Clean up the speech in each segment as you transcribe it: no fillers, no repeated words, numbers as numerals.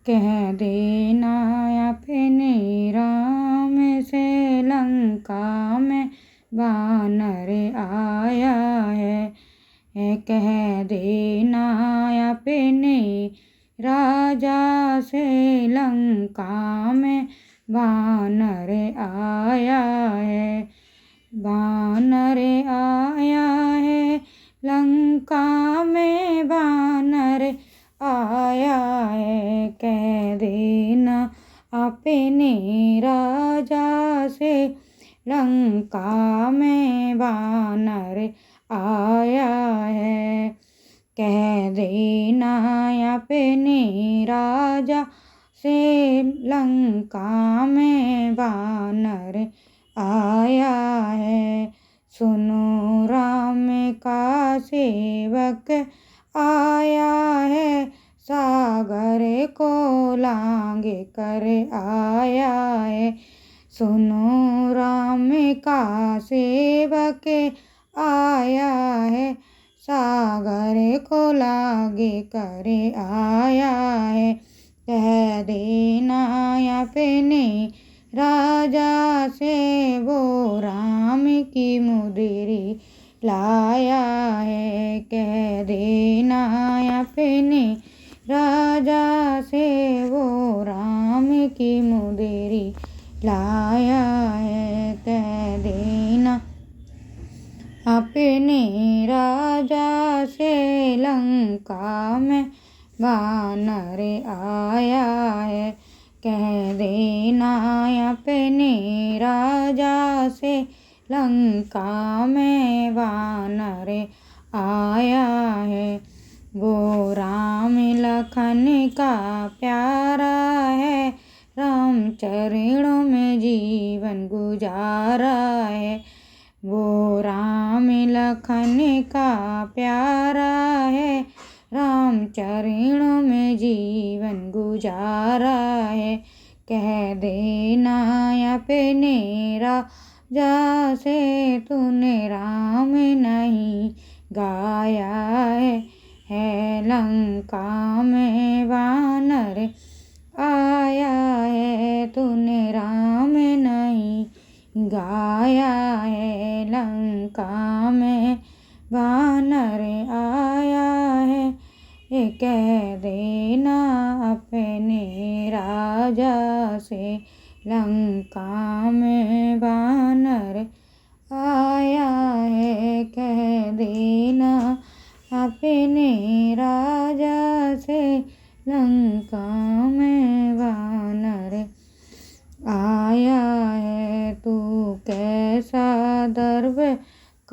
कह देना अपने राम से लंका में वानर आया है। कह देना अपने राजा से लंका में वानर आया है। वानर आया है लंका में वानर आया है। कह देना अपने राजा से लंका में वानर आया है। कह देना अपने राजा से लंका में वानर आया है। सुनो राम का सेवक आया है, सागर को लांघे कर आया है। सुनो राम का सेवक आया है, सागर को लांघे कर आया है। कह देना अपने राजा से वो राम की मुद्री लाया है। कह देना अपने राजा से वो राम की मुद्री लाया है। कह देना अपने राजा से लंका में वानर आया है। कह देना अपने राजा से लंका में वानर आया है। वो राम लखन का प्यारा है, राम चरणों में जीवन गुजारा है। वो राम लखन का प्यारा है, राम चरणों में जीवन गुजारा है। कह देना अपने राजा से तूने राम नहीं गाया है। लंका में वानर आया है, तूने राम नहीं गाया है। लंका में वानर आया है। कह देना अपने राजा से लंका में वानर आया है। कह देना अपने राजा से लंका में वानर आया है। तू कैसा दर्व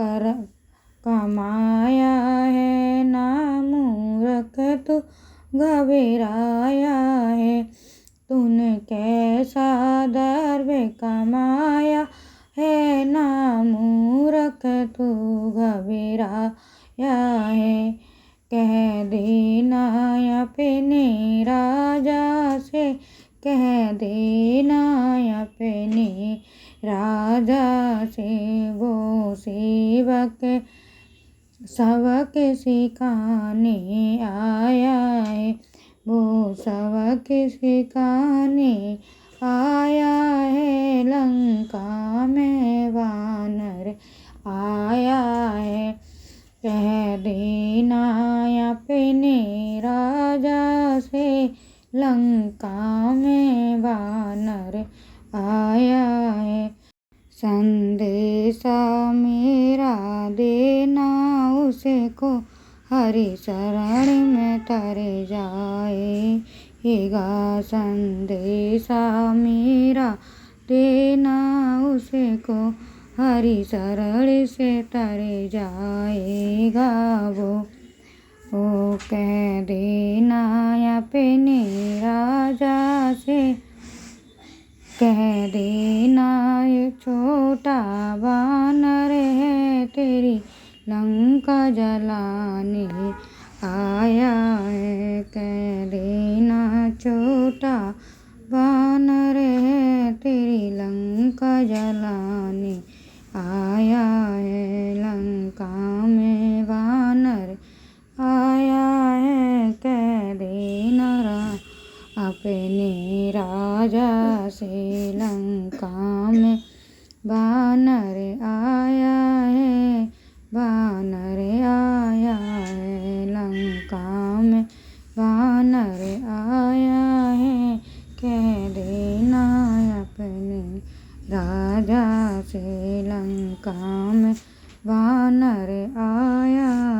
कर कमाया है, ना मूर्ख तू घबराया है। तूने कैसा दर्व कमाया है, ना मूर्ख तू घबराया है। कह देना अपने राजा से, कह देना अपने राजा से वो सेवक सबक सिखाने आया है। वो सबक सिखाने आया है। लंका में वानर आया है। कह देना अपने राजा से लंका में वानर आया है। संदेशा मेरा देना उसको, हरि शरण में तर जाएगा। संदेशा मेरा देना उसको, हरि शरण से तर जाएगा। वो कह देना अपने राजा से, कह देना ये छोटा वानर है, तेरी लंका जलाने आया है। कह देना छोटा वानर है, तेरी लंका जलाने आया है। लंका में वानर आया है। कह देना अपने राजा से लंका में वानर आया है, वानर आया है लंका में, वानर आया है। कह देना अपने राजा से लंका में वानर आया